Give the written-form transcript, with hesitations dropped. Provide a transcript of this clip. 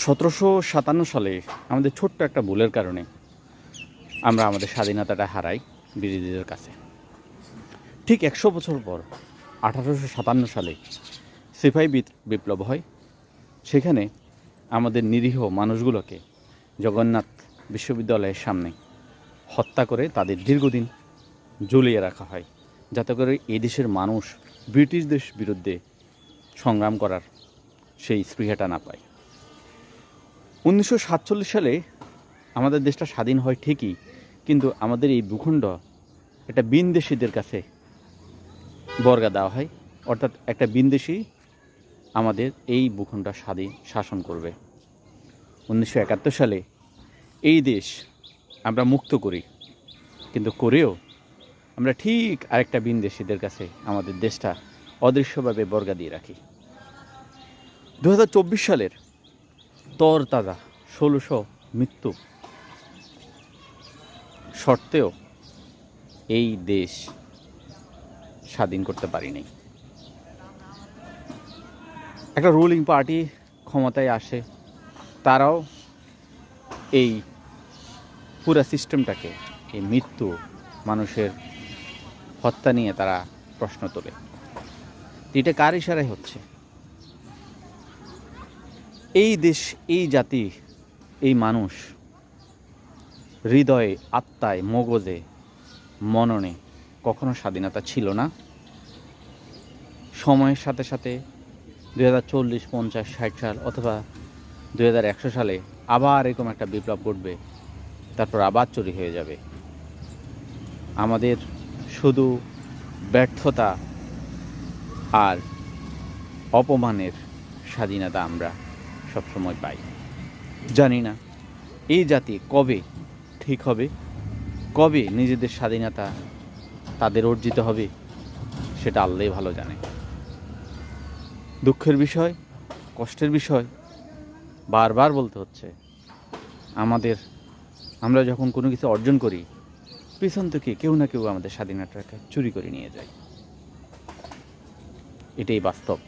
1757 সালে আমাদের ছোট্ট একটা ভুলের কারণে আমরা আমাদের স্বাধীনতাটা হারাই বিরোধীদের কাছে। ঠিক 100 বছর পর 1857 সালে সিপাহী বিপ্লব হয়। সেখানে আমাদের নিরীহ মানুষগুলোকে জগন্নাথ বিশ্ববিদ্যালয়ের সামনে হত্যা করে তাদের দীর্ঘদিন ঝুলিয়ে রাখা হয়, যাতে করে এই দেশের মানুষ ব্রিটিশদের বিরুদ্ধে সংগ্রাম করার সেই স্পৃহাটা না পায়। 1947 সালে আমাদের দেশটা স্বাধীন হয় ঠিকই, কিন্তু আমাদের এই ভূখণ্ড একটা বিনদেশীদের কাছে বর্গা দেওয়া হয়, অর্থাৎ একটা বিনদেশী আমাদের এই ভূখণ্ড শাসন করবে। 1971 সালে এই দেশ আমরা মুক্ত করি, কিন্তু করেও আমরা ঠিক আরেকটা বিনদেশীদের কাছে আমাদের দেশটা অদৃশ্যভাবে বর্গা দিয়ে রাখি। 2024 সালের তরতাজা 1600 মৃত্যু সত্ত্বেও এই দেশ স্বাধীন করতে পারিনি। একটা রুলিং পার্টি ক্ষমতায় আসে, তারাও এই পুরো সিস্টেমটাকে, এই মৃত্যু, মানুষের হত্যা নিয়ে তারা প্রশ্ন তোলে। এটা কার ইশারায় হচ্ছে? এই দেশ, এই জাতি, এই মানুষ হৃদয়ে, আত্মায়, মগজে, মননে কখনো স্বাধীনতা ছিল না। সময়ের সাথে সাথে 2040, 50, 60 সাল অথবা 2100 সালে আবার এরকম একটা বিপ্লব ঘটবে, তারপর আবার চুরি হয়ে যাবে। আমাদের শুধু ব্যর্থতা আর অপমানের স্বাধীনতা আমরা সবসময় পাই। জানি না এই জাতি কবে ঠিক হবে, কবে নিজেদের স্বাধীনতা তাদের অর্জিত হবে, সেটা আল্লাহই ভালো জানে। দুঃখের বিষয়, কষ্টের বিষয়, বারবার বলতে হচ্ছে, আমরা যখন কোনো কিছু অর্জন করি, পিছন থেকে কেউ না কেউ আমাদের স্বাধীনতাটাকে চুরি করে নিয়ে যায়। এটাই বাস্তব।